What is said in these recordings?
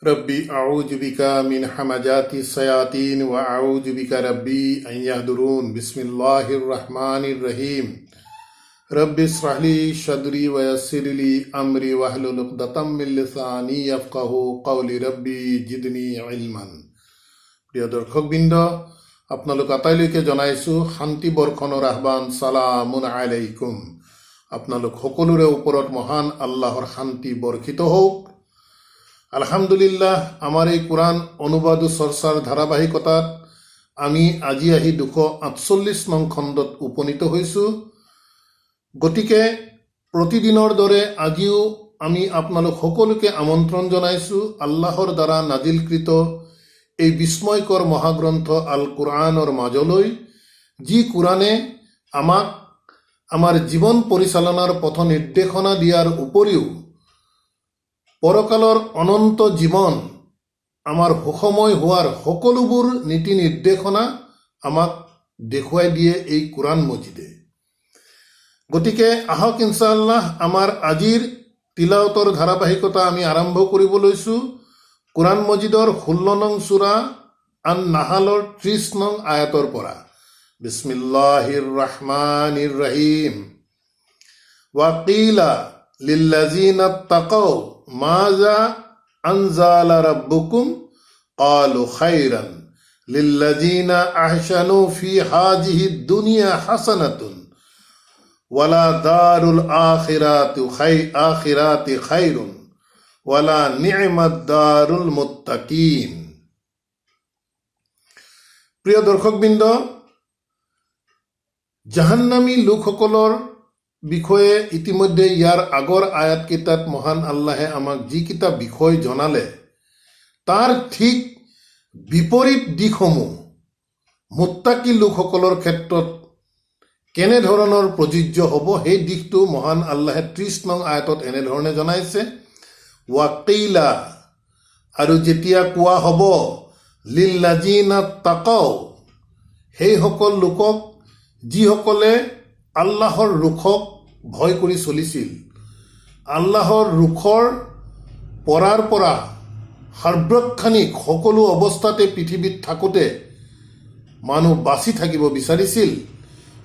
रब्बी अऊज़ु बिका मिन हमाजाति सयातीन व अऊज़ु बिका रब्बी अन यहदुरून बिस्मिल्लाहिर रहमानिर रहीम रब्बि इश्रह ली सदरी व यस्सिर ली अमरी वहलुल उक़दतम मिन लिसानी यफ़क़हू क़ौली रब्बी जिदनी इल्मान। প্ৰিয় দৰ্শকবৃন্দ, আপোনালোক আটাইলৈকে জনাইছোঁ শান্তি বৰ্ষণৰ আহ্বান, সালামুন আলাইকুম। আপোনালোক সকলোৰে ওপৰত মহান আল্লাহৰ শান্তি বৰ্ষিত হওক। আলহামদুলিল্লাহ, আমাৰ এই কোৰআন অনুবাদ ও চৰ্চাৰ ধাৰাবাহিকতাত আমি আজি আহি 248 নং খণ্ডত উপনীত হৈছোঁ। গতিকে প্ৰতিদিনৰ দৰে আজিও আমি আপোনালোক সকলোকে আমন্ত্ৰণ জনাইছোঁ আল্লাহৰ দ্বাৰা নাজিলকৃত এই বিস্ময়কৰ মহাগ্ৰন্থ আল কোৰআনৰ মাজলৈ, যি কোৰআনে আমাক আমাৰ জীৱন পৰিচালনাৰ পথ নিৰ্দেশনা দিয়াৰ উপৰিও পৰকালৰ অনন্ত জীৱন আমাৰ সুখময় হোৱাৰ সকলোবোৰ নীতি নিৰ্দেশনা আমাক দেখুৱাই দিয়ে এই কোৰআন মজিদে। গতিকে আহক ইনশাআল্লাহ আমাৰ আজিৰ তিলাওতৰ ধাৰাবাহিকতা আমি আৰম্ভ কৰিব লৈছোঁ কোৰআন মজিদৰ 16 নং সূৰা আন নাহালৰ 30 নং আয়াতৰ পৰা। বিসমিল্লাহিৰ ৰহমানিৰ ৰহিম। ওয়াকিলা লিল্লাযিনা তাকাউ মাজা আনজালা রাব্বুকুম ক্বালু খাইরান লিল্লাযিনা আহসানু ফি হাযিহি দুনিয়া হাসানাতুন ওয়ালা দারুল আখিরাতি খাইরুন ওয়ালা নি'মাদ দারুল মুত্তাকিন। প্ৰিয় দৰ্শকবৃন্দ, জাহান্নামী লোকসকলৰ বিষয়ে ইতিমধ্যে ইয়াৰ আগৰ আয়াতকেইটাত মহান আল্লাহে আমাক যিকেইটা বিষয় জনালে, তাৰ ঠিক বিপৰীত দিশসমূহ মুত্তাকি লোকসকলৰ ক্ষেত্ৰত কেনেধৰণৰ প্ৰযোজ্য হ'ব সেই দিশটো মহান আল্লাহে 30 নং আয়াতত এনেধৰণে জনাইছে। ওয়াকিলা, আৰু যেতিয়া কোৱা হ'ব, লিল্লাযিনা তাকাউ, সেইসকল লোকক যিসকলে আল্লাহৰ ৰুখক ভয় কৰি চলিছিল। আল্লাহৰ ৰুখৰ পৰাৰ পৰা সাৰ্বক্ষণিক সকলো অৱস্থাতে পৃথিৱীত থাকোঁতে মানুহ বাচি থাকিব বিচাৰিছিল,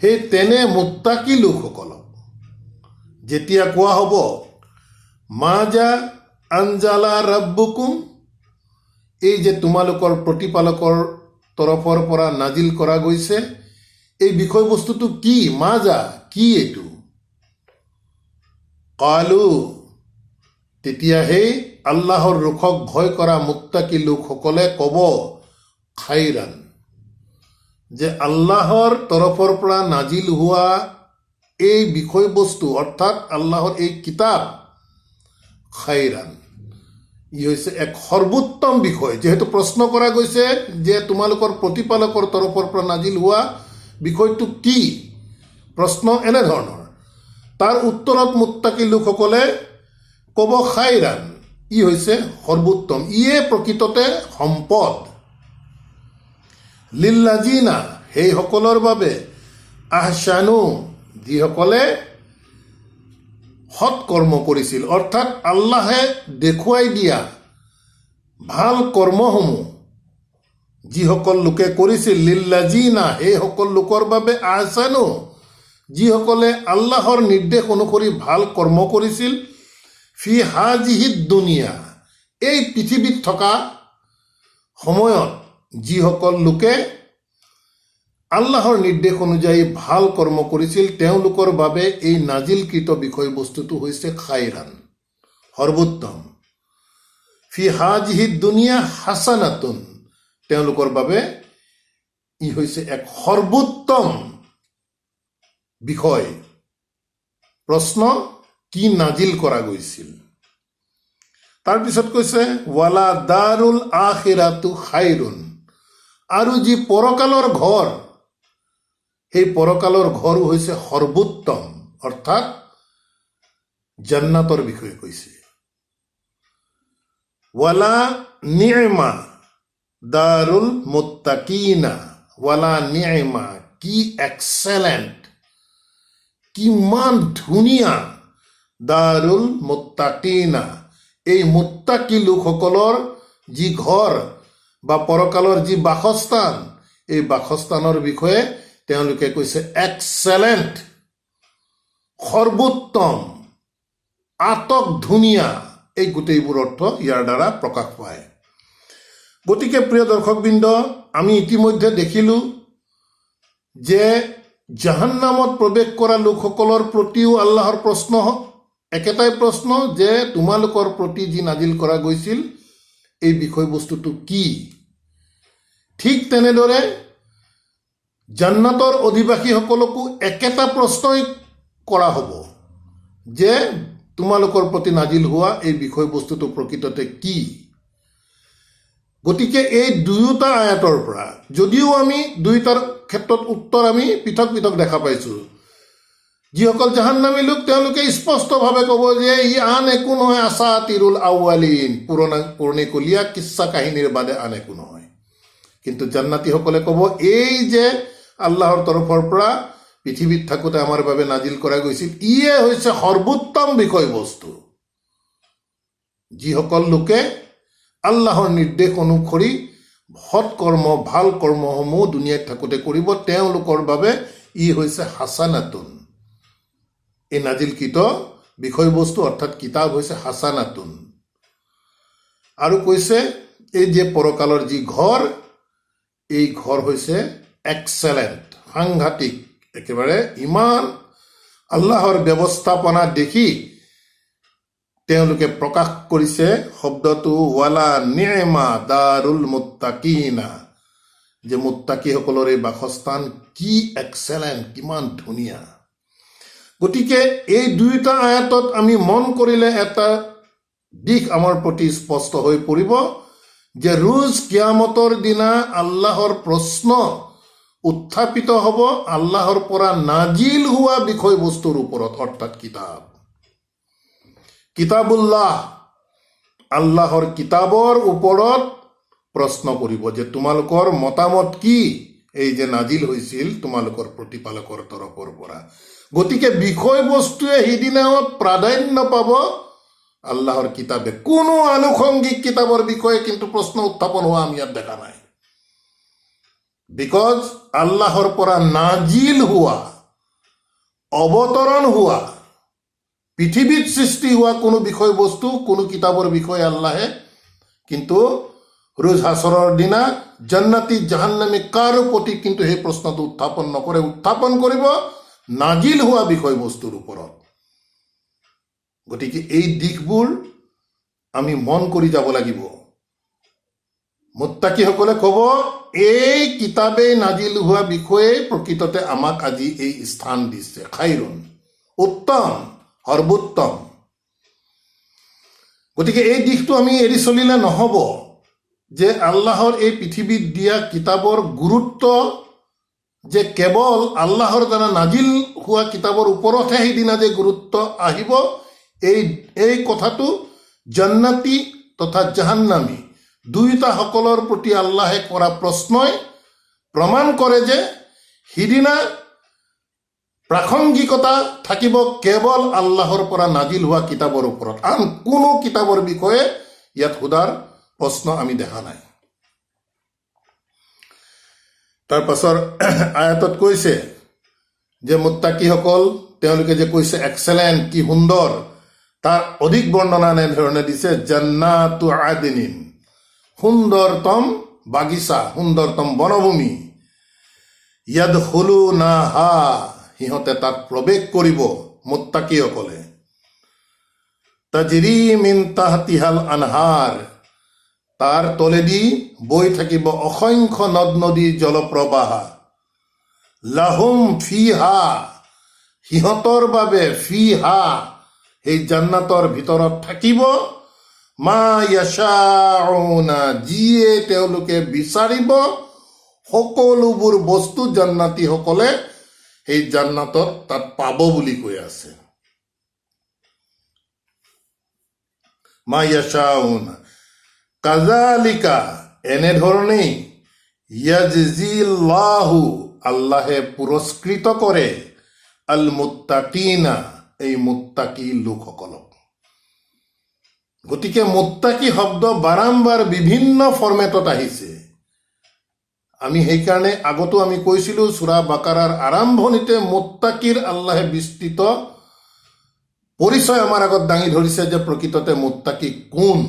সেই তেনে মুত্তাকি লোকসকলক যেতিয়া কোৱা হ'ব, মাজা আনজালা ৰাব্বুকুম, এই যে তোমালোকৰ প্ৰতিপালকৰ তৰফৰ পৰা নাজিল কৰা গৈছে, এই বিষয়বস্তুটো কি? মাজা, কি এইটো? কালু, তেতিয়া সেই আল্লাহৰ ৰুখক ভয় কৰা মুত্তাকি লোকসকলে ক'ব, খাইৰান, যে আল্লাহৰ তৰফৰ পৰা নাজিল হোৱা এই বিষয়বস্তু অৰ্থাৎ আল্লাহৰ এই কিতাপ খাইৰান, ই হৈছে এক সৰ্বোত্তম বিষয়। যিহেতু প্ৰশ্ন কৰা গৈছে যে তোমালোকৰ প্ৰতিপালকৰ তৰফৰ পৰা নাজিল হোৱা বিষয়টো কি, প্ৰশ্ন এনেধৰণৰ, তাৰ উত্তৰত মুত্তাকি লোকসকলে ক'ব খাইৰান, ই হৈছে সৰ্বোত্তম, ইয়ে প্ৰকৃততে সম্পদ। লিল্লাযিনা, সেইসকলৰ বাবে, আহসানু, যিসকলে সৎ কৰ্ম কৰিছিল, অৰ্থাৎ আল্লাহে দেখুৱাই দিয়া ভাল কৰ্মসমূহ যিসকল লোকে কৰিছিল। লিল্লাযিনা, সেইসকল লোকৰ বাবে, আহসানু, যিসকলে আল্লাহৰ নিৰ্দেশ অনুসৰি ভাল কৰ্ম কৰিছিল, ফি হাযিহি দুনিয়া, এই পৃথিৱীত থকা সময়ত যিসকল লোকে আল্লাহৰ নিৰ্দেশ অনুযায়ী ভাল কৰ্ম কৰিছিল, তেওঁলোকৰ বাবে এই নাজিলকৃত বিষয়বস্তুটো হৈছে খাইৰান, সৰ্বোত্তম। ফি হাযিহি দুনিয়া হাসানাতুন, তেওঁলোকৰ বাবে ই হৈছে এক সৰ্বোত্তম বিষয়। প্ৰশ্ন, কি নাজিল কৰা গৈছিল? তাৰপিছত কৈছে, ওয়ালা দাৰুল আখিৰাতু খাইৰুন, আৰু যি পৰকালৰ ঘৰ, সেই পৰকালৰ ঘৰো হৈছে সৰ্বোত্তম, অৰ্থাৎ জান্নাতৰ বিষয়ে কৈছে। ওয়ালা নি'মা দাৰুল মুত্তাকিনা, ওয়ালা নি'মা, কি এক্সেলেণ্ট, কিমান ধুনীয়া, দাৰুল মুত্তাকিনা, এই মুত্তাকি লোকসকলৰ যি ঘৰ বা পৰকালৰ যি বাসস্থান, এই বাসস্থানৰ বিষয়ে তেওঁলোকে কৈছে এক্সেলেণ্ট, সৰ্বোত্তম, আটক ধুনীয়া, এই গোটেইবোৰ অৰ্থ ইয়াৰ দ্বাৰা প্ৰকাশ পায়। গতিকে প্ৰিয় দৰ্শকবৃন্দ, আমি ইতিমধ্যে দেখিলোঁ যে জাহান্নামত প্ৰৱেশ কৰা লোকসকলৰ প্ৰতিও আল্লাহৰ প্ৰশ্ন একেটাই প্ৰশ্ন যে তোমালোকৰ প্ৰতি যি নাজিল কৰা গৈছিল এই বিষয়বস্তুটো কি। ঠিক তেনেদৰে জান্নাতৰ অধিবাসীসকলকো একেটা প্ৰশ্নই কৰা হ'ব যে তোমালোকৰ প্ৰতি নাজিল হোৱা এই বিষয়বস্তুটো প্ৰকৃততে কি। গতিকে এই দুয়োটা আয়াতৰ পৰা যদিও আমি দুয়োটাৰ ক্ষেত্ৰত উত্তৰ আমি পৃথক পৃথক দেখা পাইছোঁ, যিসকল জাহান্নামী লোক তেওঁলোকে স্পষ্টভাৱে ক'ব যে ই আন একো নহয় আসাতিৰুল আউৱালিন, পুৰণিকলীয়া কিচ্ছা কাহিনীৰ বাদে আন একো নহয়। কিন্তু জান্নাতীসকলে ক'ব এই যে আল্লাহৰ তৰফৰ পৰা পৃথিৱীত থাকোঁতে আমাৰ বাবে নাজিল কৰা গৈছিল, ইয়ে হৈছে সৰ্বোত্তম বিষয়বস্তু। যিসকল লোকে আল্লাহৰ নিৰ্দেশ অনুসৰি সৎকৰ্ম ভাল কৰ্মসমূহ দুনিয়াত থাকোঁতে কৰিব, তেওঁলোকৰ বাবে ই হৈছে হাসানাতুন। এই নাজিলকৃত বিষয়বস্তু অৰ্থাৎ কিতাপ হৈছে হাসানাতুন। আৰু কৈছে এই যে পৰকালৰ যি ঘৰ, এই ঘৰ হৈছে এক্সেলেণ্ট, সাংঘাতিক, একেবাৰে ইমান আল্লাহৰ ব্যৱস্থাপনা দেখি তেওঁলোকে প্ৰকাশ কৰিছে শব্দটো ৱালা নি'মা দাৰুল মুত্তাকিনা, যে মুত্তাকিসকলৰ এই বাসস্থান কি এক্সেলেণ্ট, কিমান ধুনীয়া। গতিকে এই দুয়োটা আয়াতত আমি মন কৰিলে এটা দিশ আমাৰ প্ৰতি স্পষ্ট হৈ পৰিব যে ৰোজ কিয়ামতৰ দিনা আল্লাহৰ প্ৰশ্ন উত্থাপিত হ'ব আল্লাহৰ পৰা নাজিল হোৱা বিষয়বস্তুৰ ওপৰত, অৰ্থাৎ কিতাবুল্লাহ, আল্লাহৰ কিতাবৰ ওপৰত প্ৰশ্ন কৰিব যে তোমালোকৰ মতামত কি, এই যে নাজিল হৈছিল তোমালোকৰ প্ৰতিপালকৰ তৰফৰ পৰা। গতিকে বিষয়বস্তুৱে সিদিনাও প্ৰাধান্য পাব আল্লাহৰ কিতাবে। কোনো আনুষংগিক কিতাপৰ বিষয়ে কিন্তু প্ৰশ্ন উত্থাপন হোৱা আমি ইয়াত দেখা নাই। বিকজ আল্লাহৰ পৰা নাজিল হোৱা, অৱতৰণ হোৱা, পৃথিৱীত সৃষ্টি হোৱা কোনো বিষয়বস্তু, কোনো কিতাপৰ বিষয়ে আল্লাহে কিন্তু ৰোজ হাছৰৰ দিনা জান্নাতি জাহান্নামী কাৰো প্ৰতি কিন্তু সেই প্ৰশ্নটো উত্থাপন নকৰে, উত্থাপন কৰিব নাজিল হোৱা বিষয়বস্তুৰ ওপৰত। গতিকে এই দিশবোৰ আমি মন কৰি যাব লাগিব। মুত্তাকিসকলে ক'ব এই কিতাপে নাজিল হোৱা বিষয়ে প্ৰকৃততে আমাক আজি এই স্থান দিছে, খাইৰুন, উত্তম, সৰ্বোত্তম। গতিকে এই দিশটো আমি এৰি চলিলে নহ'ব যে আল্লাহৰ এই পৃথিৱীত দিয়া কিতাপৰ গুৰুত্ব যে কেৱল আল্লাহৰ দ্বাৰা নাজিল হোৱা কিতাপৰ ওপৰতহে সেইদিনা যে গুৰুত্ব আহিব, এই কথাটো জান্নাতি তথা জাহান্নামী দুয়োটা সকলৰ প্ৰতি আল্লাহে কৰা প্ৰশ্নই প্ৰমাণ কৰে যে সিদিনা প্ৰাসংগিকতা থাকিব কেৱল আল্লাহৰ পৰা নাজিল হোৱা কিতাপৰ ওপৰত, আন কোনো কিতাপৰ বিষয়ে ইয়াত সোধাৰ প্ৰশ্ন আমি দেখা নাই। তাৰ পাছৰ আয়াতত কৈছে যে মুত্তাকিসকল তেওঁলোকে যে কৈছে এক্সেলেণ্ট, কি সুন্দৰ, তাৰ অধিক বৰ্ণনা এনেধৰণে দিছে জান্নাতু আদিনিন, সুন্দৰতম বাগিচা, সুন্দৰতম বনভূমি, ইয়াদখুলুনাহা, সিহঁতে তাত প্ৰৱেশ কৰিব মুত্তাকিসকলে, তাজৰি মিন তাহতিহাল আনহাৰ, তাৰ তলেদি বৈ থাকিব অসংখ্য নদ নদীৰ জলপ্ৰবাহ, লাহুম ফিহা, সিহঁতৰ বাবে, ফিহা সেই জান্নাতৰ ভিতৰত থাকিব, মা ইয়াশাউনা, যিয়ে তেওঁলোকে বিচাৰিব, সকলোবোৰ বস্তু জান্নাতীসকলে সেই জান্নাতত তাত পাব বুলি কৈ আছে। মা ইয়াশাউনা কাজালিকা, এনেধৰণেই, ইয়াজজিল্লাহু, আল্লাহে পুৰস্কৃত কৰে, আল মুত্তাকিনা, এই মুত্তাকি লোকসকলক। গতিকে মুত্তাকি শব্দ বাৰম্বাৰ বিভিন্ন ফৰ্মেটত আহিছে। আমি সেইকাৰণে আগতো আমি কৈছিলোঁ সূৰা বাকাৰাৰ আৰম্ভণিতে মুত্তাকিৰ আল্লাহে বিস্তৃত পৰিচয় আমাৰ আগত দাঙি ধৰিছে যে প্ৰকৃততে মুত্তাকি কোন।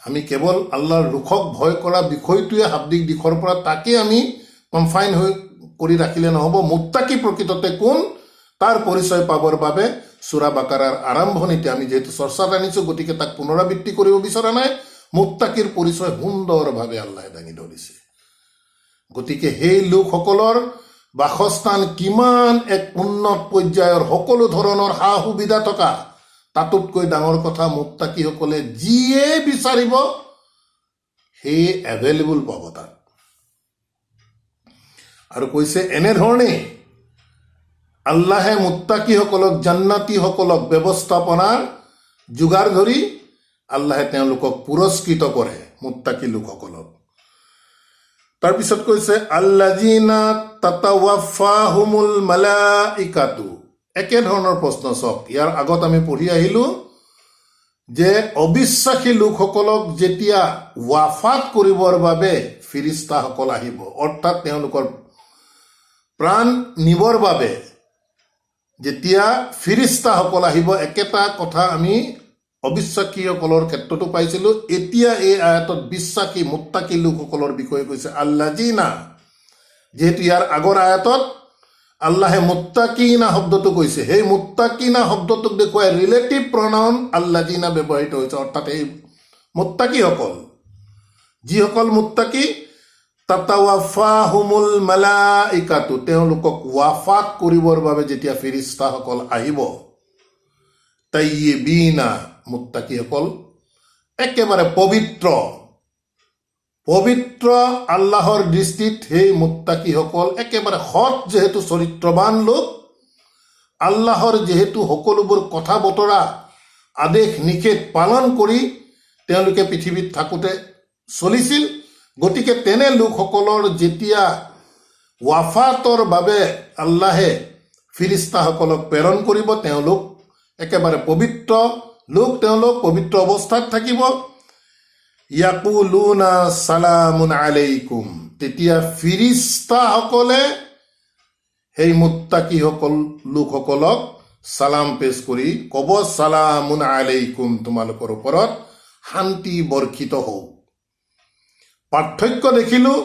আমি কেৱল আল্লাহৰ ৰোষক ভয় কৰা বিষয়টোৱে শাব্দিক দিশৰ পৰা তাকে আমি কনফাইন কৰি ৰাখিলে নহ'ব। মুত্তাকি প্ৰকৃততে কোন তাৰ পৰিচয় পাবৰ বাবে সূৰা বাকাৰাৰ আৰম্ভণিতে আমি যিহেতু চৰ্চাত আনিছোঁ, গতিকে তাক পুনৰাবৃত্তি কৰিব বিচৰা নাই। মুত্তাকিৰ পৰিচয় সুন্দৰভাৱে আল্লাহে দাঙি ধৰিছে। গতিকে সেই লোকসকলৰ বাসস্থান কিমান এক উন্নত পৰ্যায়ৰ, সকলো ধৰণৰ সা সুবিধা থকা, তাতোতকৈ ডাঙৰ কথা মুত্তাকিসকলে যিয়ে বিচাৰিব সেয়ে এভেইলেবল পাব তাত। আৰু কৈছে এনেধৰণে আল্লাহে মুত্তাকিসকলক, জান্নাতীসকলক ব্যৱস্থাপনাৰ যোগাৰ ধৰি আল্লাহে তেওঁলোকক পুৰস্কৃত কৰে, মুত্তাকি লোকসকলক। তাৰপিছত কৈছে আল্লাযিনা তাতাৱাফাহুমুল মালাইকাতু। একেধৰণৰ প্ৰশ্ন চাওক, ইয়াৰ আগত আমি পঢ়ি আহিলোঁ যে অবিশ্বাসী লোকসকলক যেতিয়া ৱাফাত কৰিবৰ বাবে ফিৰিস্তাসকল আহিব, অৰ্থাৎ তেওঁলোকৰ প্ৰাণ নিবৰ বাবে যেতিয়া ফিৰিস্তাসকল আহিব, একেটা কথা আমি অবিশ্বাসীসকলৰ ক্ষেত্ৰতো পাইছিলোঁ। এতিয়া এই আয়াতত বিশ্বাসী মুত্তাকি লোকসকলৰ বিষয়ে কৈছে আল্লাযিনা। যিহেতু ইয়াৰ আগৰ আয়াতত আল্লাহে মুত্তাকিনা শব্দটো কৈছে, সেই মুত্তাকিনা শব্দটোক দেখুৱাই ৰিলেটিভ প্ৰনাউন আল্লাযিনা ব্যৱহৃত হৈছে, অৰ্থাৎ এই মুত্তাকিসকল, যিসকল মুত্তাকি তাতাৱাফাহুমুল মালাইকাতু, তেওঁলোকক ৱাফাত কৰিবৰ বাবে যেতিয়া ফিৰিস্তাসকল আহিব, তাইয়িবিনা, মুত্তাকিসকল একেবাৰে পবিত্ৰ আল্লাহৰ দৃষ্টিত সেই মুত্তাকিসকল একেবাৰে সৎ, যিহেতু চৰিত্ৰবান লোক, আল্লাহৰ যিহেতু সকলোবোৰ কথা বতৰা, আদেশ নিষেধ পালন কৰি তেওঁলোকে পৃথিৱীত থাকোঁতে চলিছিল। গতিকে তেনে লোকসকলৰ যেতিয়া ৱাফাতৰ বাবে আল্লাহে ফিৰিস্তাসকলক প্ৰেৰণ কৰিব, তেওঁলোক একেবাৰে পবিত্ৰ লোক, তেওঁলোক পবিত্ৰ অৱস্থাত থাকিব। ইয়াকুলুনা সালামুন আলাইকুম, তেতিয়া ফিৰিস্তাসকলে সেই মুত্তাকিসকল লোকসকলক সালাম পেছ কৰি ক'ব, সালামুন আলাইকুম, তোমালোকৰ ওপৰত শান্তি বৰ্ষিত হওক। পাৰ্থক্য দেখিলোঁ,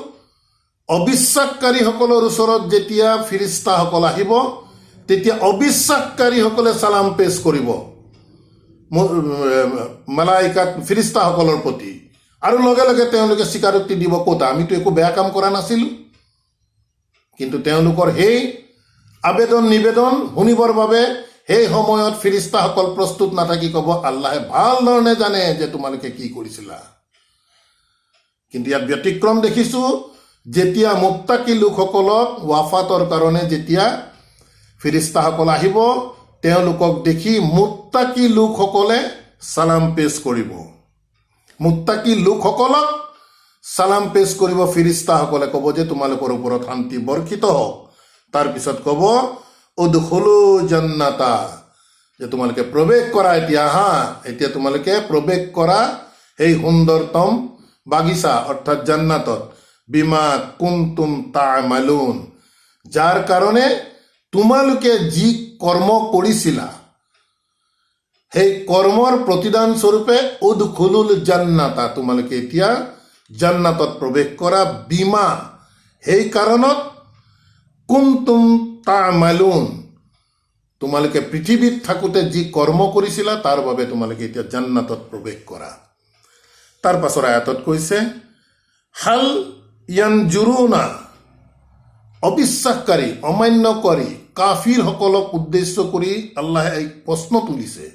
অবিশ্বাসকাৰীসকলৰ ওচৰত যেতিয়া ফিৰিস্তাসকল আহিব, তেতিয়া অবিশ্বাসকাৰীসকলে সালাম পেছ কৰিব মালাইকাত, ফিৰিস্তাসকলৰ প্ৰতি, আৰু লগে লগে তেওঁলোকে স্বীকাৰোক্তি দিব, ক'তা আমিতো একো বেয়া কাম কৰা নাছিলোঁ। কিন্তু তেওঁলোকৰ সেই আবেদন নিবেদন শুনিবৰ বাবে সেই সময়ত ফিৰিস্তাসকল প্ৰস্তুত নাথাকি ক'ব, আল্লাহে ভাল ধৰণে জানে যে তোমালোকে কি কৰিছিলা। কিন্তু ইয়াত ব্যতিক্ৰম দেখিছোঁ, যেতিয়া মুত্তাকি লোকসকলক ৱাফাতৰ কাৰণে যেতিয়া ফিৰিস্তাসকল আহিব, তেওঁলোকক দেখি মুত্তাকি লোকসকলে সালাম পেছ কৰিব। মুত্তাকি লোকসকলক সালাম পেছ কৰিব ফিৰিস্তাসকলে, ক'ব যে তোমালোকৰ ওপৰত শান্তি বৰ্ষিত হওক। তাৰপিছত ক'ব উদখুলু জান্নাতা, যে তোমালোকে প্ৰৱেশ কৰা, এতিয়া আহা, এতিয়া তোমালোকে প্ৰৱেশ কৰা সেই সুন্দৰতম বাগিচা অৰ্থাৎ জান্নাতত, বিমা কুনতুম তা'মালুন, যাৰ কাৰণে তোমালোকে যি কৰ্ম কৰিছিলা সেই কৰ্মৰ প্ৰতিদান স্বৰূপে উদখুলুল জান্নাতা, তোমালোকে এতিয়া জান্নাতত প্ৰৱেশ কৰা, বিমা, সেই কাৰণত, কুনতুম তা'মালুন, তোমালোকে পৃথিৱীত থাকোঁতে যি কৰ্ম কৰিছিলা তাৰ বাবে তোমালোকে এতিয়া জান্নাতত প্ৰৱেশ কৰা। তাৰ পাছৰ আয়াতত কৈছে হাল ইয়ানজুৰুনা, অবিশ্বাসকাৰী, অমান্যকাৰী কাফিৰসকলক উদ্দেশ্য কৰি আল্লাহে এই প্ৰশ্ন তুলিছে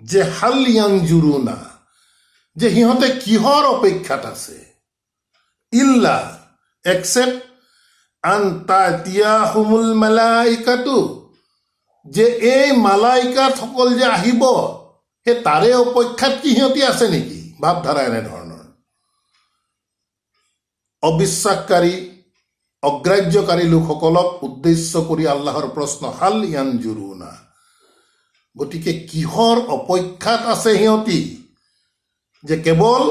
যে হাল ইয়ানজুৰুনা, যে সিহঁতে কিহৰ অপেক্ষাত আছে, ইল্লা, এক্সেপ্ট আন তাতিয়াহুমুল মালাইকাতু, যে এই মালাইকাতসকল যে আহিব, সেই তাৰে অপেক্ষাত কি সিহঁতি আছে নেকি? ভাৱধাৰা এনেধৰণৰ। অবিশ্বাসকাৰী, অগ্ৰাহ্যকাৰী লোকসকলক উদ্দেশ্য কৰি আল্লাহৰ প্ৰশ্ন, হাল ইয়ানজুৰুনা, গতিকে কিহৰ অপেক্ষাত আছে সিহঁতি, যে কেৱল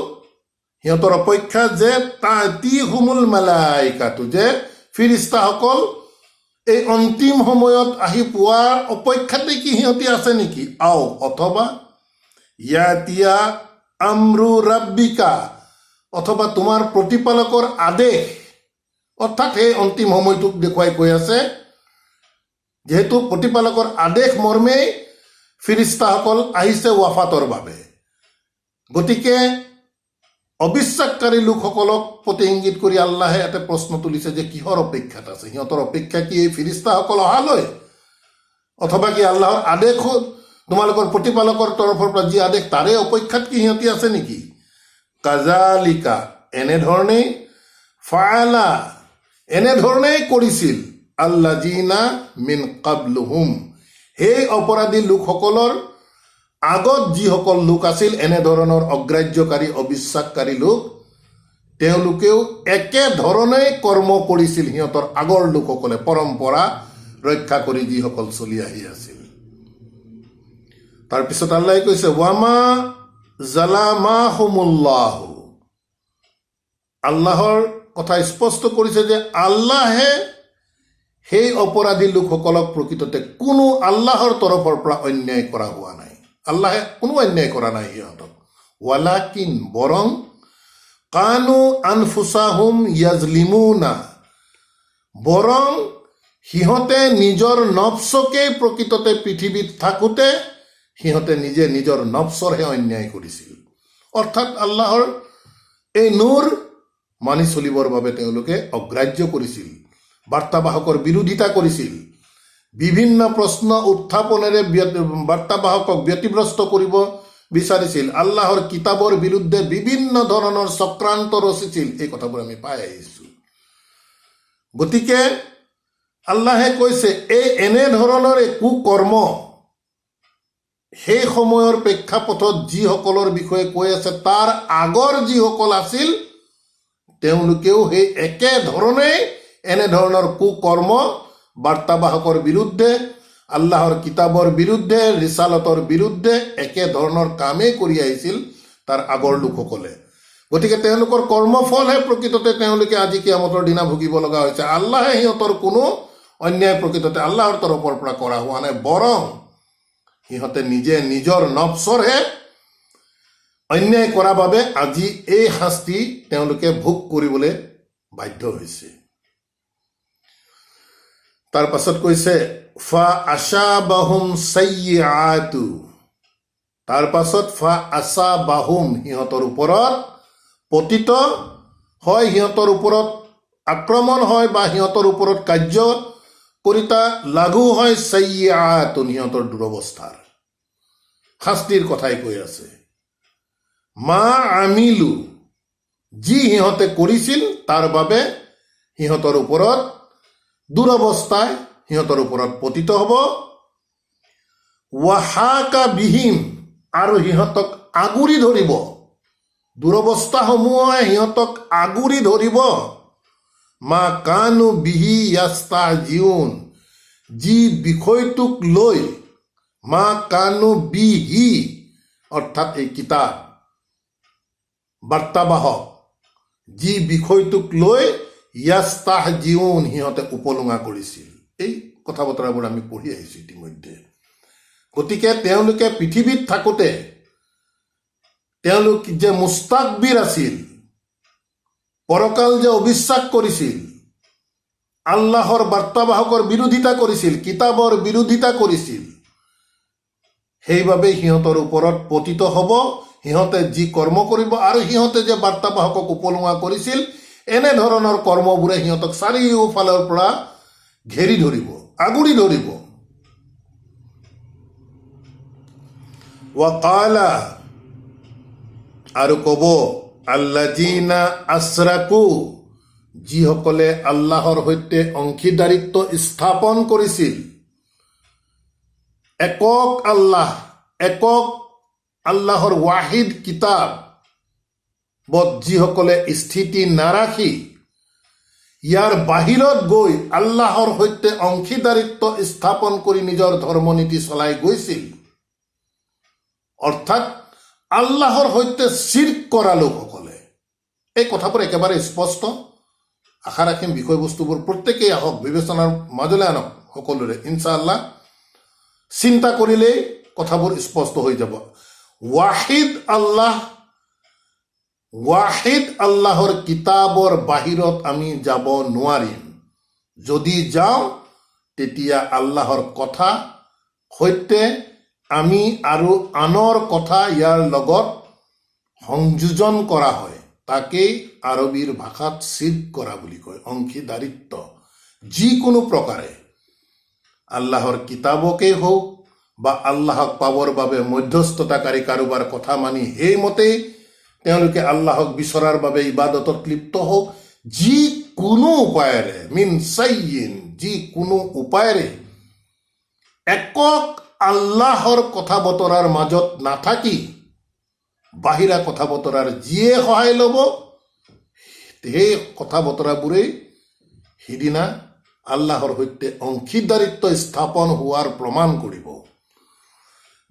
সিহঁতৰ অপেক্ষা যে তাতিহুমুল মালাইকাতু, যে ফিৰিষ্টাসকল এই অন্তিম সময়ত আহি পোৱাৰ অপেক্ষাতে কি সিহঁতি আছে নেকি? আও অথবা ইয়াতিয়া আমৰু ৰাব্বিকা, অথবা তোমাৰ প্ৰতিপালকৰ আদেশ, অৰ্থাৎ সেই অন্তিম সময়টোক দেখুৱাই কৈ আছে যিহেতু প্ৰতিপালকৰ আদেশ মৰ্মেই ফিৰিষ্টাসকল আহিছে ৱাফাতৰ বাবে। গতিকে অবিশ্বাসকাৰী লোকসকলক প্ৰতি ইংগিত কৰি আল্লাহে এটা প্ৰশ্ন তুলিছে যে কিহৰ অপেক্ষাত আছে? সিহঁতৰ অপেক্ষা কি এই ফিৰিষ্টাসকল অহালৈ, অথবা কি আল্লাহৰ আদেশ, তোমালোকৰ প্ৰতিপালকৰ তৰফৰ পৰা যি আদেশ তাৰে অপেক্ষাত কি সিহঁতি আছে নেকি? কাজালিকা, এনেধৰণেই, ফাআলা, এনেধৰণেই কৰিছিল আল্লাযিনা মিন কাবলুহুম, সেই অপৰাধী লোকসকলৰ আগত যিসকল লোক আছিল, এনেধৰণৰ অগ্ৰাহ্যকাৰী অবিশ্বাসকাৰী লোক, তেওঁলোকেও একেধৰণেই কৰ্ম কৰিছিল সিহঁতৰ আগৰ লোকসকলে, পৰম্পৰা ৰক্ষা কৰি যিসকল চলি আহি আছিল। তাৰপিছত আল্লাহে কৈছে ৱামা জালামাহুমুল্লাহু, আল্লাহৰ কথা স্পষ্ট কৰিছে যে আল্লাহে সেই অপৰাধী লোকসকলক প্ৰকৃততে কোনো আল্লাহৰ তৰফৰ পৰা অন্যায় কৰা হোৱা নাই। আল্লাহে কোনো অন্যায় কৰা নাই সিহঁতক। ৱালাকিন, বৰং, কানু আনফুসাহুম ইয়াজলিমুনা, বৰং সিহঁতে নিজৰ নফচকেই প্ৰকৃততে পৃথিৱীত থাকোঁতে সিহঁতে নিজে নিজৰ নফচৰহে অন্যায় কৰিছিল। অৰ্থাৎ আল্লাহৰ এই নূৰ মানি চলিবৰ বাবে তেওঁলোকে অগ্ৰাহ্য কৰিছিল, বাৰ্তাবাহকৰ বিৰোধিতা কৰিছিল, বিভিন্ন প্ৰশ্ন উত্থাপনেৰে বাৰ্তাবাহকক ব্যতিব্ৰস্ত কৰিব বিচাৰিছিল, আল্লাহৰ কিতাপৰ বিৰুদ্ধে বিভিন্ন ধৰণৰ চক্ৰান্ত ৰচিছিল। এই কথাবোৰ আমি পাই আহিছোঁ। গতিকে আল্লাহে কৈছে এই এনেধৰণৰ কুকৰ্ম সেই সময়ৰ প্ৰেক্ষাপটত যিসকলৰ বিষয়ে কৈ আছে তাৰ আগৰ যিসকল আছিল তেওঁলোকেও সেই একেধৰণেই এনেধৰণৰ কুকৰ্ম বাৰ্তাবাহকৰ বিৰুদ্ধে, আল্লাহৰ কিতাপৰ বিৰুদ্ধে, ৰিচালতৰ বিৰুদ্ধে একেধৰণৰ কামেই কৰি আহিছিল তাৰ আগৰ লোকসকলে। গতিকে তেওঁলোকৰ কৰ্মফলহে প্ৰকৃততে তেওঁলোকে আজি কিয়ামতৰ দিনা ভুগিব লগা হৈছে। আল্লাহে সিহঁতৰ কোনো অন্যায় প্ৰকৃততে আল্লাহৰ তৰফৰ পৰা কৰা হোৱা নাই, বৰং সিহঁতে নিজে নিজৰ নফচৰহে অন্যায় কৰাৰ বাবে আজি এই শাস্তি তেওঁলোকে ভোগ কৰিবলৈ বাধ্য হৈছে। তাৰ পাছত কৈছে ফা আসাবাহুম সাইয়্যাতু, তাৰ পাছত ফা আসাবাহুম, সিহঁতৰ ওপৰত পতিত হয়, সিহঁতৰ ওপৰত আক্ৰমণ হয় বা সিহঁতৰ ওপৰত কাৰ্যকৰিতা লাগু হয় সাইয়্যাতুন, সিহঁতৰ দুৰৱস্থাৰ শাস্তিৰ কথাই কৈ আছে। মা আমিলু, যি সিহঁতে কৰিছিল তাৰ বাবে সিহঁতৰ ওপৰত দুৰৱস্থাই সিহঁতৰ ওপৰত পতিত হ'ব। ৱাহাকা বিহীম, আৰু সিহঁতক আগুৰি ধৰিব, দুৰৱস্থাসমূহে সিহঁতক আগুৰি ধৰিব। মা কানু বিহি ইয়াস্তাহজিউন, যি বিষয়টোক লৈ, মা কানু বিহি অৰ্থাৎ এই কিতাপ বাৰ্তাবাহক, যি বিষয়টোক লৈ ইয়াস্তাহজিউন সিহঁতে উপলুঙা কৰিছিল। এই কথা বতৰাবোৰ আমি পঢ়ি আহিছোঁ ইতিমধ্যে। গতিকে তেওঁলোকে পৃথিৱীত থাকোঁতে তেওঁলোক যে মুস্তাকবিৰ আছিল, পৰকাল যে অবিশ্বাস কৰিছিল, আল্লাহৰ বাৰ্তাবাহকৰ বিৰোধিতা কৰিছিল, কিতাপৰ বিৰোধিতা কৰিছিল, সেইবাবে সিহঁতৰ ওপৰত পতিত হ'ব, সিহঁতে যি কৰ্ম কৰিব। আৰু সিহঁতে যে বাৰ্তাবাহকক উপলুঙা কৰিছিল, এনেধৰণৰ কৰ্মবোৰে সিহঁতক চাৰিওফালৰ পৰা ঘেৰি ধৰিব, আগুৰি ধৰিব। ৱাকালা, আৰু ক'ব আল্লাযিনা আশৰাকু, যিসকলে আল্লাহৰ সৈতে অংশীদাৰিত্ব স্থাপন কৰিছিল, একক আল্লাহৰ ৱাহিদ কিতাপত যিসকলে স্থিতি নাৰাখি ইয়াৰ বাহিৰত গৈ আল্লাহৰ সৈতে অংশীদাৰিত্ব স্থাপন কৰি নিজৰ ধৰ্মনীতি চলাই গৈছিল, অৰ্থাৎ আল্লাহৰ সৈতে শিৰ্ক কৰা লোকসকলে। এই কথাবোৰ একেবাৰে স্পষ্ট। আশা ৰাখিম বিষয়বস্তুবোৰ প্ৰত্যেকেই আহক, বিবেচনাৰ মাজলৈ আনক সকলোৰে, ইনশাআল্লাহ। চিন্তা কৰিলেই কথাবোৰ স্পষ্ট হৈ যাব। ৱাহিদ আল্লাহৰ কিতাপৰ বাহিৰত আমি যাব নোৱাৰিম। যদি যাওঁ তেতিয়া আল্লাহৰ কথা সৈতে আমি আৰু আনৰ কথা ইয়াৰ লগত সংযোজন কৰা হয়। তাকেই আৰবীৰ ভাষাত শিৰ্ক কৰা বুলি কয়, অংশীদাৰিত্ব। যিকোনো প্ৰকাৰে আল্লাহৰ কিতাপকেই হওক বা আল্লাহক পাবৰ বাবে মধ্যস্থতাকাৰী কাৰোবাৰ কথা মানি সেইমতেই তেওঁলোকে আল্লাহক বিচৰাৰ বাবে ইবাদতত লিপ্ত হওক, যিকোনো উপায়েৰে যিকোনো উপায়েৰে একক আল্লাহৰ কথা বতৰাৰ মাজত নাথাকি বাহিৰা কথা বতৰাৰ যিয়ে সহায় ল'ব, সেই কথা বতৰাবোৰেই সিদিনা আল্লাহৰ সৈতে অংশীদাৰিত্ব স্থাপন হোৱাৰ প্ৰমাণ কৰিব।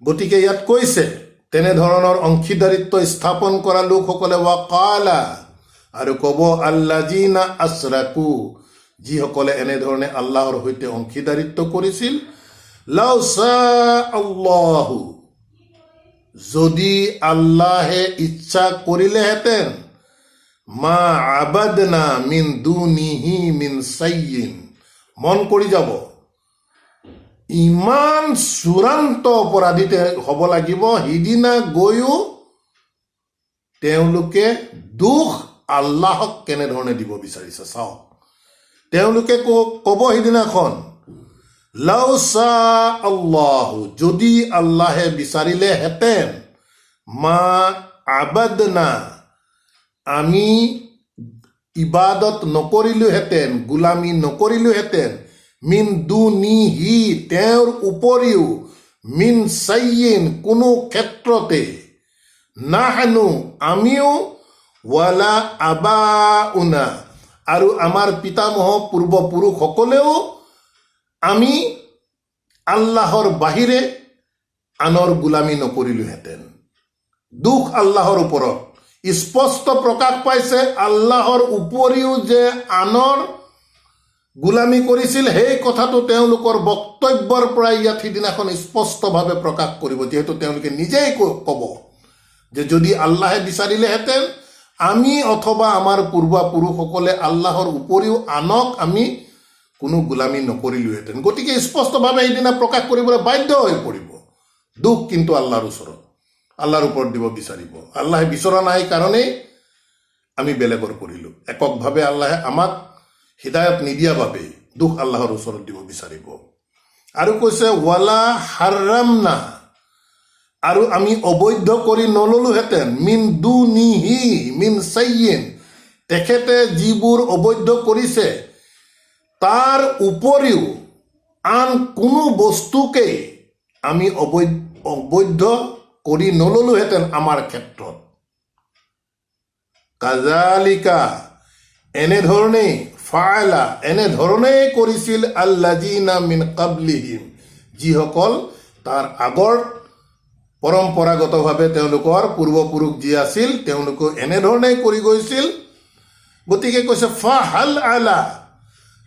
গতিকে ইয়াত কৈছে, তেনেধৰণৰ অংশীদাৰিত্ব স্থাপন কৰা লোকসকলে ৱাকালা, আৰু ক'ব আল্লাযীনা আশৰাকু, যিসকলে এনেধৰণে আল্লাহৰ সৈতে অংশীদাৰিত্ব কৰিছিল, লাউ শাআল্লাহু, যদি আল্লাহে ইচ্ছা কৰিলেহেঁতেন, মা আবাদনা মিন দুনিহি মিন শাইইন। মন কৰি যাব, ইমান চূড়ান্ত অপৰাধীতে হ'ব লাগিব, সিদিনা গৈও তেওঁলোকে দুখ আল্লাহক কেনেধৰণে দিব বিচাৰিছে চাওক। তেওঁলোকে ক'ব সিদিনাখন, লাউ শাআল্লাহু, যদি আল্লাহে বিচাৰিলেহেঁতেন, মা আবাদনা, আমি ইবাদত নকৰিলোহেঁতেন, গোলামী নকৰিলোহেঁতেন, মিন দুনিহি, তেওঁৰ উপৰিও, মিন শাইইন, কোনো ক্ষেত্ৰতে, নাহনু, আমিও, ৱালা আবাউনা, আৰু আমাৰ পিতামহ পূৰ্বপুৰুষসকলেও, আমি আল্লাহৰ বাহিৰে আনৰ গোলামী নকৰিলোহেঁতেন। দুখ আল্লাহৰ ওপৰত স্পষ্ট প্ৰকাশ পাইছে। আল্লাহৰ উপৰিও যে আনৰ গোলামী কৰিছিল, সেই কথাটো তেওঁলোকৰ বক্তব্যৰ পৰা ইয়াত সিদিনাখন স্পষ্টভাৱে প্ৰকাশ কৰিব, যিহেতু তেওঁলোকে নিজেই ক'ব যে যদি আল্লাহে বিচাৰিলেহেঁতেন, আমি অথবা আমাৰ পূৰ্বপুৰুষসকলে আল্লাহৰ উপৰিও আনক আমি কোনো গোলামী নকৰিলোহেঁতেন। গতিকে স্পষ্টভাৱে সেইদিনা প্ৰকাশ কৰিবলৈ বাধ্য হৈ পৰিব। দুখ কিন্তু আল্লাহৰ ওচৰত, আল্লাহৰ ওপৰত দিব বিচাৰিব। আল্লাহে বিচৰা নাই কাৰণেই আমি বেলেগৰ কৰিলোঁ। এককভাৱে আল্লাহে আমাক হিদায়ত নিদিয়া বাবে দুখ আল্লাহৰ ওচৰত দিব বিচাৰিব। আৰু কৈছে ৱালা হাৰামনা, আৰু আমি অবৈধ কৰি নললোহেঁতেন, মিন দুনিহি মিন শাইইন, তেখেতে যিবোৰ অবৈধ কৰিছে তাৰ উপৰিও আন কোনো বস্তুকেই আমি অবৈধ কৰি নললোহেঁতেন আমাৰ ক্ষেত্ৰত। কাজালিকা, এনেধৰণেই, ফাআলা, এনেধৰণেই কৰিছিল, আল্লাযীনা মিন কাবলিহিম, যিসকল তাৰ আগৰ পৰম্পৰাগতভাৱে তেওঁলোকৰ পূৰ্বপুৰুষ যি আছিল, তেওঁলোকেও এনেধৰণেই কৰি গৈছিল। গতিকে কৈছে ফাহাল আলা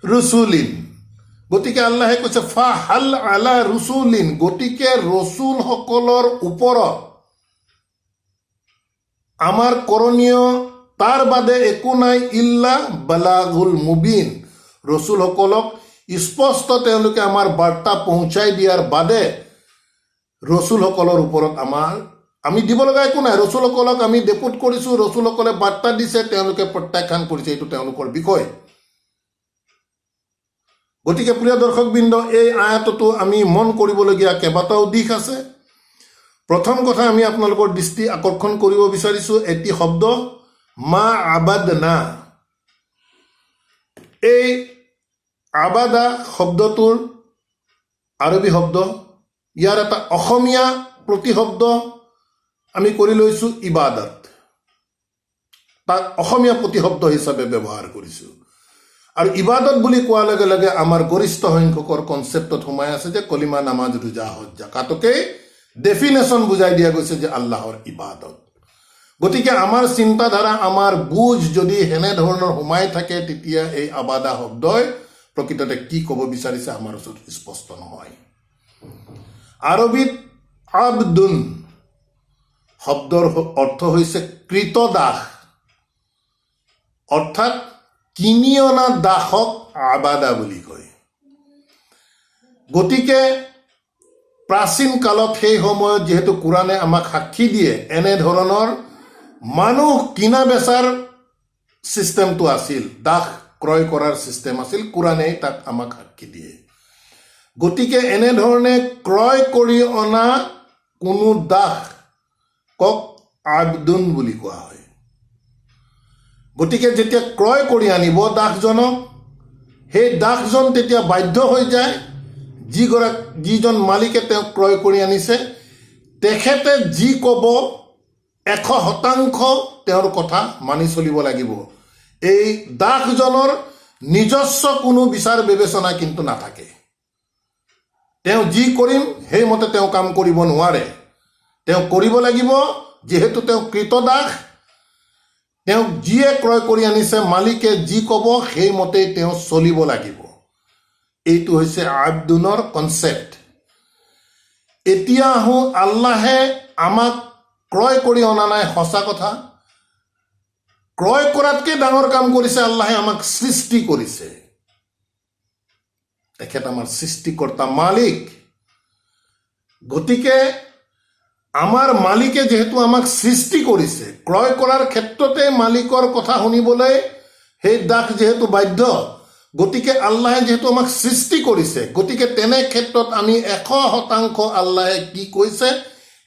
ৰুচুলিন, গতিকে আল্লাহে কৈছে ফাহাল আলা ৰুচুলিন, গতিকে ৰচুলসকলৰ ওপৰত আমাৰ কৰণীয় তাৰ বাদে একো নাই, ইল্লা বালাগুল মুবিন, ৰচুলসকলক স্পষ্ট তেওঁলোকে আমাৰ বাৰ্তা পহুঁচাই দিয়াৰ বাদে ৰচুলসকলৰ ওপৰত আমি দিব লগা একো নাই। ৰচুলসকলক আমি ডেপুট কৰিছোঁ, ৰচুলসকলে বাৰ্তা দিছে, তেওঁলোকে প্ৰত্যাখ্যান কৰিছে, এইটো তেওঁলোকৰ বিষয়। গতিকে প্ৰিয় দৰ্শকবৃন্দ, এই আয়াততো আমি মন কৰিবলগীয়া কেইবাটাও দিশ আছে। প্ৰথম কথা আমি আপোনালোকৰ দৃষ্টি আকৰ্ষণ কৰিব বিচাৰিছোঁ এটি শব্দ, মা আবাদনা। এই আবাদা শব্দটোৰ আৰবী শব্দ, ইয়াৰ এটা অসমীয়া প্ৰতিশব্দ আমি কৰি লৈছোঁ ইবাদত, তাক অসমীয়া প্ৰতিশব্দ হিচাপে ব্যৱহাৰ কৰিছোঁ। আৰু ইবাদত বুলি কোৱাৰ লগে লগে আমাৰ গৰিষ্ঠ সংখ্যকৰ কনচেপ্টত সোমাই আছে যে কলিমা, নামাজ, ৰোজা, হজ, জাকাতকেই ডেফিনেশ্যন বুজাই দিয়া গৈছে যে আল্লাহৰ ইবাদত। গতিকে আমাৰ চিন্তাধাৰা, আমাৰ বুজ যদি সেনেধৰণৰ সোমাই থাকে, তেতিয়া এই আবাদা শব্দই প্ৰকৃততে কি ক'ব বিচাৰিছে আমাৰ ওচৰত স্পষ্ট নহয়। আৰবীত আবদুন শব্দৰ অৰ্থ হৈছে কৃতদাস, অৰ্থাৎ কিনি অনা দাসক আবাদা বুলি কয়। গতিকে প্ৰাচীন কালত সেই সময়ত যিহেতু কোৰাণে আমাক সাক্ষী দিয়ে, এনেধৰণৰ মানুহ কিনা বেচাৰ ছিষ্টেমটো আছিল, দাস ক্ৰয় কৰাৰ ছিষ্টেম আছিল, কোৰাণে তাক আমাক সাক্ষী দিয়ে। গতিকে এনেধৰণে ক্ৰয় কৰি অনা কোনো দাসক আবদুন বুলি কোৱা হয়। গতিকে যেতিয়া ক্ৰয় কৰি আনিব দাসজনক, সেই দাসজন তেতিয়া বাধ্য হৈ যায়, যিজন মালিকে তেওঁক ক্ৰয় কৰি আনিছে তেখেতে যি ক'ব 100% তেওঁৰ কথা মানি চলিব লাগিব। এই দাসজনৰ নিজস্ব কোনো বিচাৰ বিবেচনা কিন্তু নাথাকে। তেওঁ যি কৰিম সেইমতে তেওঁ কাম কৰিব নোৱাৰে। তেওঁ কৰিব লাগিব, যিহেতু তেওঁ কৃতদাস, তেওঁক যিয়ে ক্ৰয় কৰি আনিছে মালিকে যি ক'ব সেইমতেই তেওঁ চলিব লাগিব। এইটো হৈছে আবদুনৰ কনচেপ্ট। এতিয়া আহোঁ, আল্লাহে আমাক ক্ৰয় কৰি অনা নাই, সঁচা কথা। ক্ৰয় কৰাতকৈ ডাঙৰ কাম কৰিছে, আল্লাহে আমাক সৃষ্টি কৰিছে। তেখেত আমাৰ সৃষ্টিকৰ্তা, মালিক। গতিকে আমাৰ মালিকে যিহেতু আমাক সৃষ্টি কৰিছে, ক্ৰয় কৰাৰ ক্ষেত্ৰতে মালিকৰ কথা শুনিবলৈ সেই দাস যিহেতু বাধ্য। গতিকে আল্লাহে যিহেতু আমাক সৃষ্টি কৰিছে, গতিকে তেনে ক্ষেত্ৰত আমি 100% আল্লাহে কি কৈছে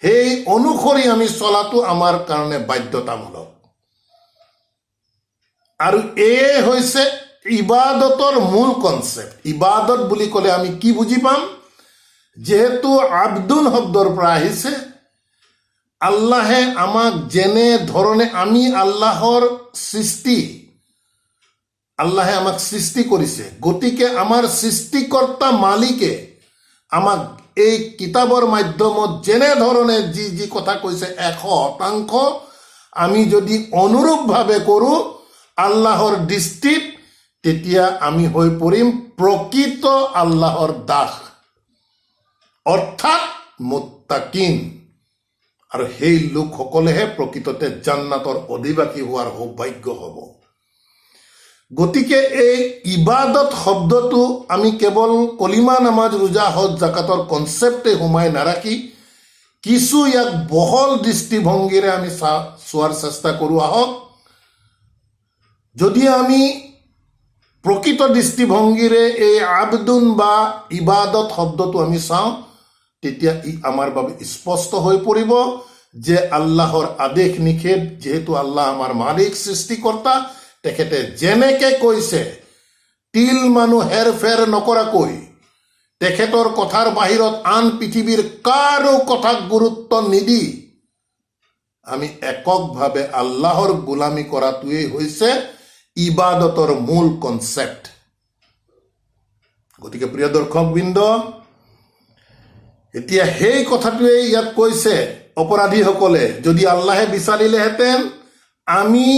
সেই অনুসৰি আমি চলাটো আমাৰ কাৰণে বাধ্যতামূলক। আৰু এয়ে হৈছে ইবাদতৰ মূল কনচেপ্ট। ইবাদত বুলি ক'লে আমি কি বুজি পাম? যিহেতু আবদুন শব্দৰ পৰা আহিছে, আল্লাহে আমাক যেনে ধৰণে, আমি আল্লাহৰ সৃষ্টি, আল্লাহে আমাক সৃষ্টি কৰিছে। গতিকে আমাৰ সৃষ্টিকৰ্তা মালিকে আমাক এই কিতাপৰ মাধ্যমত যেনেধৰণে যি কথা কৈছে 100% আমি যদি অনুৰূপভাৱে কৰোঁ আল্লাহৰ দৃষ্টিত, তেতিয়া আমি হৈ পৰিম প্ৰকৃত আল্লাহৰ দাস, অৰ্থাৎ মুত্তাকিন। আৰু সেই লোকসকলেহে প্ৰকৃততে জান্নাতৰ অধিবাসী হোৱাৰ সৌভাগ্য হ'ব। গতিকে এই ইবাদত শব্দটো আমি কেৱল কলিমা, নামাজ, ৰোজা, হজ, জাকাতৰ কনচেপ্টে সোমাই নাৰাখি কিছু ইয়াক বহল দৃষ্টিভংগীৰে আমি চোৱাৰ চেষ্টা কৰোঁ। আহক, যদি আমি প্ৰকৃত দৃষ্টিভংগীৰে এই আবদুন বা ইবাদত শব্দটো আমি চাওঁ, তেতিয়া ই আমাৰ বাবে স্পষ্ট হৈ পৰিব যে আল্লাহৰ আদেশ নিষেধ, যিহেতু আল্লাহ আমাৰ মালিক, সৃষ্টিকৰ্তা, তেখেতে যেনেকে কৈছে তিল মানুহ হেৰফেৰ নকৰাকৈ, তেখেতৰ কথাৰ বাহিৰত আন পৃথিৱীৰ কাৰো কথাক গুৰুত্ব নিদি আমি এককভাৱে আল্লাহৰ গোলামী কৰাটোৱেই হৈছে ইবাদতৰ মূল কনচেপ্ট। গতিকে প্ৰিয় দৰ্শকবৃন্দ, এতিয়া সেই কথাটোৱে ইয়াত কৈছে অপৰাধীসকলে, যদি আল্লাহে বিচাৰিলেহেঁতেন আমি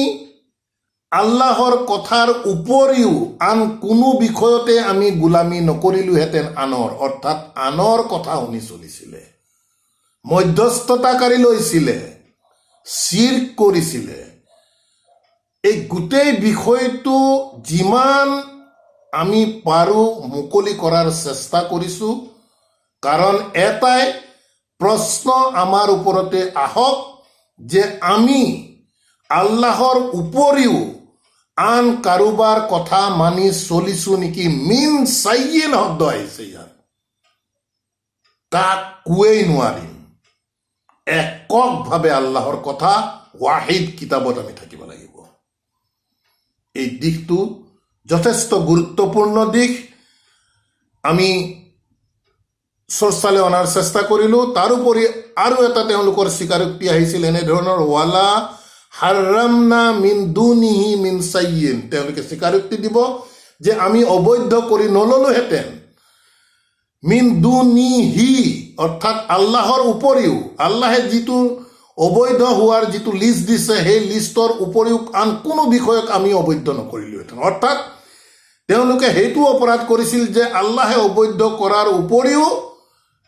আল্লাহৰ কথাৰ উপৰিও আন কোনো বিষয়তে আমি গোলামী নকৰিলোহেঁতেন আনৰ, অৰ্থাৎ আনৰ কথা শুনি চলিছিলে, মধ্যস্থতাকাৰী লৈছিলে, চিৰ্ক কৰিছিলে। এই গোটেই বিষয়টো যিমান আমি পাৰোঁ মুকলি কৰাৰ চেষ্টা কৰিছোঁ, কাৰণ এটাই প্ৰশ্ন আমাৰ ওপৰতে আহক যে আমি আল্লাহৰ উপৰিও আন কাৰোবাৰ কথা মানি চলিছোঁ নেকি? মিন চাইয়েন শব্দ আহিছে ইয়াত, তাক কোৱেই নোৱাৰিম। এককভাৱে আল্লাহৰ কথা ৱাহিদ কিতাপত আমি থাকিব লাগিব। এই দিশটো যথেষ্ট গুৰুত্বপূৰ্ণ দিশ, আমি চৰ্চালৈ অনাৰ চেষ্টা কৰিলোঁ। তাৰোপৰি আৰু এটা তেওঁলোকৰ স্বীকাৰোক্তি আহিছিল এনেধৰণৰ, ৱালা হাৰামনা মিন দুনিহি মিন চাইয়িন। তেওঁলোকে স্বীকাৰোক্তি দিব যে আমি অবৈধ কৰি নললোহেঁতেন, মিন দুনিহি অৰ্থাৎ আল্লাহৰ উপৰিও আল্লাহে যিটো অবৈধ হোৱাৰ যিটো লিষ্ট দিছে সেই লিষ্টৰ উপৰিও আন কোনো বিষয়ক আমি অবৈধ নকৰিলোহেঁতেন। অৰ্থাৎ তেওঁলোকে সেইটো অপৰাধ কৰিছিল যে আল্লাহে অবৈধ কৰাৰ উপৰিও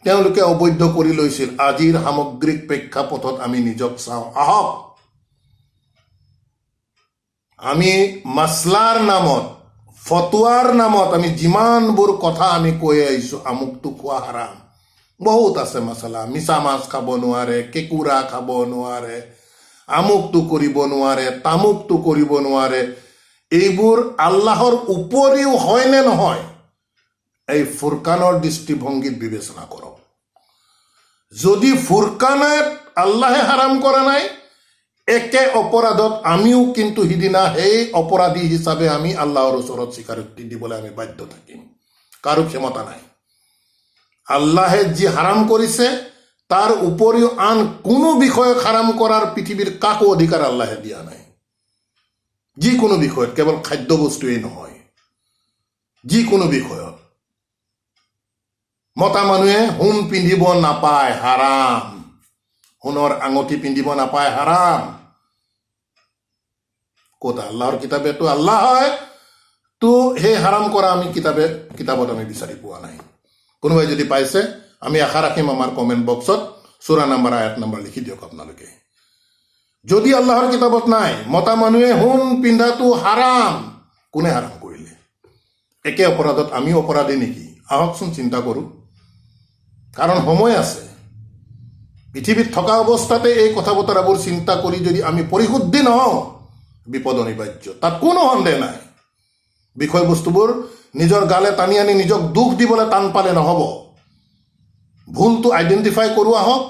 তেওঁলোকে অবৈধ কৰি লৈছিল। আজিৰ সামগ্ৰিক প্ৰেক্ষাপটত আমি নিজক চাওঁ। আহক আমি মাছলাৰ নামত ফতোৱাৰ নামত আমি যিমানবোৰ কথা আমি কৈ আহিছোঁ, আমুকটো খোৱা হাৰাম, বহুত আছে মছলা, মিছা মাছ খাব নোৱাৰে, কেঁকুৰা খাব নোৱাৰে, আমুকটো কৰিব নোৱাৰে, তামুকটো কৰিব নোৱাৰে, এইবোৰ আল্লাহৰ উপৰিও হয় নে নহয় এই ফুৰকানৰ দৃষ্টিভংগীত বিবেচনা কৰক। যদি ফুৰকানত আল্লাহে হাৰাম কৰা নাই, একে অপৰাধত আমিও কিন্তু সিদিনা সেই অপৰাধী হিচাপে আমি আল্লাহৰ ওচৰত স্বীকাৰোক্তি দিবলৈ আমি বাধ্য থাকিম। কাৰো ক্ষমতা নাই। আল্লাহে যি হাৰাম কৰিছে তাৰ উপৰিও আন কোনো বিষয়ক হাৰাম কৰাৰ পৃথিৱীৰ কাকো অধিকাৰ আল্লাহে দিয়া নাই। যিকোনো বিষয়ত, কেৱল খাদ্য বস্তুৱেই নহয়, যিকোনো বিষয়ত। মতা মানুহে সোণ পিন্ধিব নাপায়, হাৰাম। সোণৰ আঙুঠি পিন্ধিব নাপায়, হাৰাম। ক'ত আল্লাহৰ কিতাপেতো আল্লাহ হয়, তো সেই হাৰাম কৰা আমি কিতাপত আমি বিচাৰি পোৱা নাই। কোনোবাই যদি পাইছে আমি আশা ৰাখিম আমাৰ কমেণ্ট বক্সত সূৰা নম্বৰ আয়াত নম্বৰ লিখি দিয়ক আপোনালোকে। যদি আল্লাহৰ কিতাপত নাই মতা মানুহে সোণ পিন্ধাটো হাৰাম, কোনে হাৰাম কৰিলে? একে অপৰাধত আমিও অপৰাধী নেকি? আহকচোন চিন্তা কৰোঁ। কাৰণ সময় আছে। পৃথিৱীত থকা অৱস্থাতে এই কথা বতৰাবোৰ চিন্তা কৰি যদি আমি পৰিশুদ্ধি নহওঁ, বিপদ অনিবাৰ্য, তাত কোনো সন্দেহ নাই। বিষয়বস্তুবোৰ নিজৰ গালে টানি আনি নিজক দুখ দিবলৈ টান পালে নহ'ব। ভুলটো আইডেণ্টিফাই কৰোৱা হওক,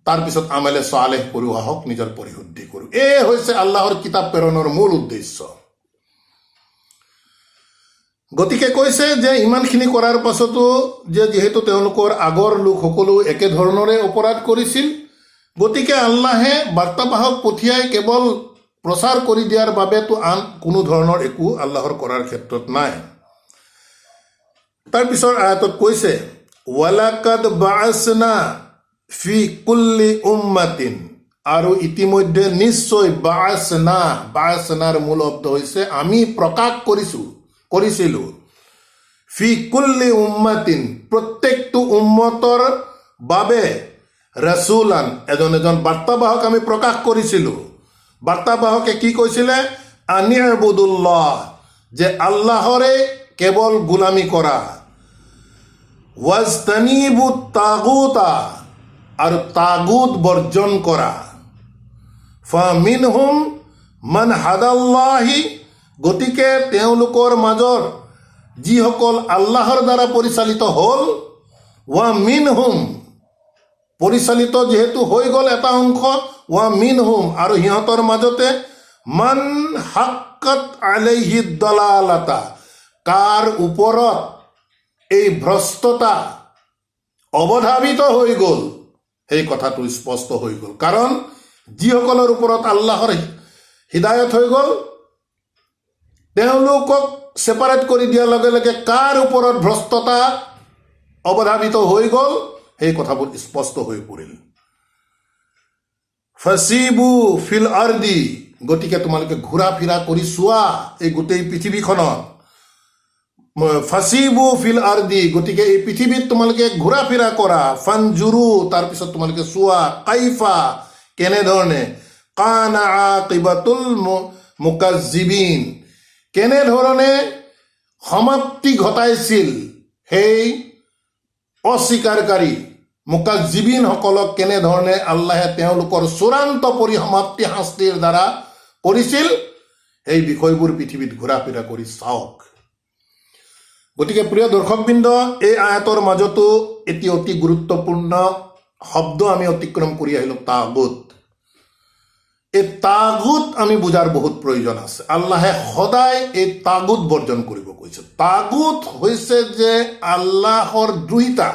তাৰপিছত আমেলে সালেহ কৰোৱা হওক, নিজৰ পৰিশুদ্ধি কৰোঁ। এই হৈছে আল্লাহৰ কিতাপ প্ৰেৰণৰ মূল উদ্দেশ্য। গতিকে কৈছে যে ইমানখিনি কৰাৰ পাছতো যে যিহেতু তেওঁলোকৰ আগৰ লোকসকলো একেধৰণৰে অপৰাধ কৰিছিল, গতিকে আল্লাহে বাৰ্তাবাহক পঠিয়াই কেৱল প্ৰচাৰ কৰি দিয়াৰ বাবেতো আন কোনো ধৰণৰ একো আল্লাহৰ কৰাৰ ক্ষেত্ৰত নাই। তাৰপিছৰ আয়াতত কৈছে ৱালাকাদ বাআছনা ফি কুল্লি উম্মাতিন, আৰু ইতিমধ্যে নিশ্চয় বাআছনাৰ মূল অৰ্থ হৈছে আমি প্ৰকাশ কৰিছিলোঁ। ফি কুল্লি উম্মাতিন, প্ৰত্যেকটো উম্মতৰ বাবে ৰাসূলান, এজন বাৰ্তাবাহক আমি প্ৰকাশ কৰিছিলোঁ। বাৰ্তাবাহকে কি কৈছিলে? আনি'বুদুল্লাহ, যে আল্লাহৰে কেৱল গোলামী কৰা, ৱাজতানিবুত তাগুতা, আৰু তাগুত বৰ্জন কৰা, ফামিনহুম মান হাদাল্লাহি, গতিকে তেওঁলোকৰ মাজত যিসকল আল্লাহৰ দ্বাৰা পৰিচালিত হ'ল, ৱা মিনহুম, পৰিচালিত যিহেতু হৈ গ'ল এটা অংশ, ৱা মিনহুম, আৰু সিহঁতৰ মাজতে মান হাক্কাত আলাইহি দালালাতা, কাৰ ওপৰত এই ভ্ৰষ্টতা অৱধাৰিত হৈ গ'ল, সেই কথাটো স্পষ্ট হৈ গ'ল। কাৰণ যিসকলৰ ওপৰত আল্লাহৰ হিদায়ত হৈ গ'ল, তেওঁলোকক ছেপাৰেট কৰি দিয়াৰ লগে লগে কাৰ ওপৰত ভ্ৰষ্টতা অৱধাৰিত হৈ গ'ল সেই কথাবোৰ স্পষ্ট হৈ পৰিল। ফাসিবু ফিল আৰদি, গতিকে তোমালোকে ঘূৰা ফিৰা কৰি চোৱা এই গোটেই পৃথিৱীখনত। ফাসিবু ফিল আৰদি, গতিকে এই পৃথিৱীত তোমালোকে ঘূৰা ফিৰা কৰা। ফানজুৰু, তাৰপিছত তোমালোকে চোৱা। কাইফা, কেনেধৰণে। কানা আকিবাতুল মুকাজ্জিবিন, কেনেধৰণে সমাপ্তি ঘটাইছিল সেই অস্বীকাৰকাৰী মুকাজ্জিবিনসকলক, কেনেধৰণে আল্লাহে তেওঁলোকৰ চূড়ান্ত পৰিসমাপ্তি শাস্তিৰ দ্বাৰা কৰিছিল, এই বিষয়বোৰ পৃথিৱীত ঘূৰা ফিৰা কৰি চাওক। গতিকে প্ৰিয় দৰ্শকবৃন্দ, এই আয়াতৰ মাজতো এটি অতি গুৰুত্বপূৰ্ণ শব্দ আমি অতিক্ৰম কৰি আহিলোঁ, তাগুত। এই তাগুত আমি বুজাৰ বহুত প্ৰয়োজন আছে। আল্লাহে সদায় এই তাগুত বৰ্জন কৰিব কৈছে। তাগুত হৈছে যে আল্লাহৰ দ্ৰোহিতা,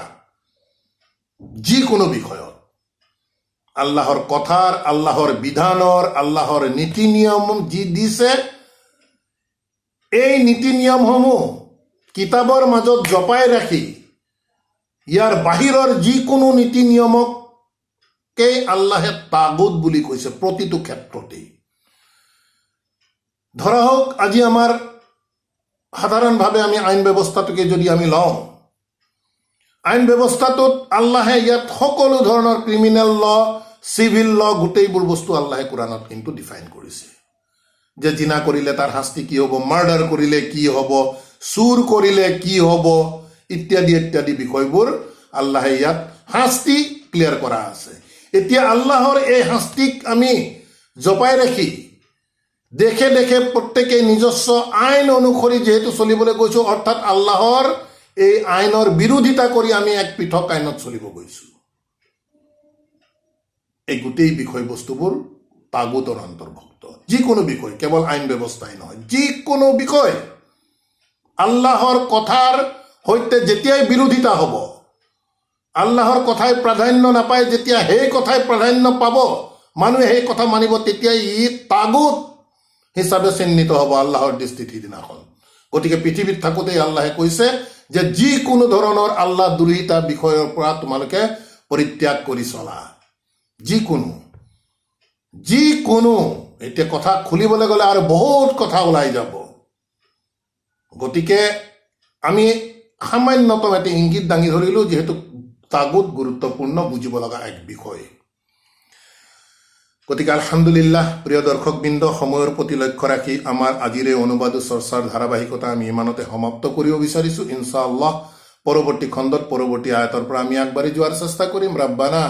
যিকোনো বিষয়ত আল্লাহৰ কথাৰ, আল্লাহৰ বিধানৰ, আল্লাহৰ নীতি নিয়ম যি দিছে, এই নীতি নিয়মসমূহ কিতাপৰ মাজত জপাই ৰাখি ইয়াৰ বাহিৰৰ যিকোনো নীতি নিয়মকে আল্লাহে তাগুত বুলি কৈছে প্ৰতিটো ক্ষেত্ৰতেই। ধৰা হওক আজি আমাৰ সাধাৰণভাৱে আমি আইন ব্যৱস্থাটোকে যদি আমি লওঁ, আইন ব্যৱস্থাটোত আল্লাহে ইয়াত সকলো ধৰণৰ ক্ৰিমিনেল ল, চিভিল ল, গোটেইবোৰ বস্তু আল্লাহে কোৰাণত কিন্তু ডিফাইন কৰিছে যে জিনা কৰিলে তাৰ শাস্তি কি হ'ব, মাৰ্ডাৰ কৰিলে কি হ'ব, চুৰ কৰিলে কি হ'ব, ইত্যাদি ইত্যাদি বিষয়বোৰ আল্লাহে ইয়াত শাস্তি ক্লিয়াৰ কৰা আছে। এতিয়া আল্লাহৰ এই শাস্তিক আমি জপাই ৰাখি দেখে দেখে প্ৰত্যেকে নিজস্ব আইন অনুসৰি যিহেতু চলিবলৈ গৈছো, অৰ্থাৎ আল্লাহৰ এই আইনৰ বিৰোধিতা কৰি আমি এক পৃথক আইনত চলিব গৈছো। এই গোটেই বিষয়বস্তুবোৰ তাগুতৰ অন্তৰ্ভুক্ত। যিকোনো বিষয়, কেৱল আইন ব্যৱস্থাই নহয়, যিকোনো বিষয় আল্লাহৰ কথাৰ সৈতে যেতিয়াই বিৰোধিতা হ'ব, আল্লাহৰ কথাই প্ৰাধান্য নাপায়, যেতিয়া সেই কথাই প্ৰাধান্য পাব, মানুহে সেই কথা মানিব, তেতিয়াই ই তাগুত হিচাপে চিহ্নিত হ'ব আল্লাহৰ দৃষ্টিত সিদিনাখন। গতিকে পৃথিৱীত থাকোঁতেই আল্লাহে কৈছে যে যিকোনো ধৰণৰ আল্লাহ দুৰ্হিতা বিষয়ৰ পৰা তোমালোকে পৰিত্যাগ কৰি চলা। যিকোনো এতিয়া কথা খুলিবলৈ গ'লে আৰু বহুত কথা ওলাই যাব। গতিকে আমি সামান্যতম এটা ইংগিত দাঙি ধৰিলোঁ, যিহেতু তাগুত গুৰুত্বপূৰ্ণ বুজিব লগা এক বিষয়। গতিকে আলহামদুলিল্লাহ, প্ৰিয় দৰ্শকবৃন্দ, সময়ৰ প্ৰতি লক্ষ্য ৰাখি আমাৰ আজিৰ এই অনুবাদ চৰ্চাৰ ধাৰাবাহিকতা আমি ইমানতে সমাপ্ত কৰিব বিচাৰিছোঁ। ইনশাআল্লাহ পৰৱৰ্তী খণ্ডত পৰৱৰ্তী আয়াতৰ পৰা আমি আগবাঢ়ি যোৱাৰ চেষ্টা কৰিম। ৰাব্বানা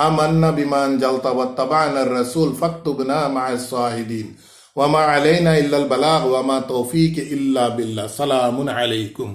আমান্না বিমা আনজালতা ওয়াত্তাবা'নাৰ ৰাসূল ফাকতুবনা মা'আস শাহিদিন ওয়া মা আলাইনা ইল্লাল বালাগ ওয়া মা তৌফিক ইল্লা বিল্লাহ। সালামুন আলাইকুম।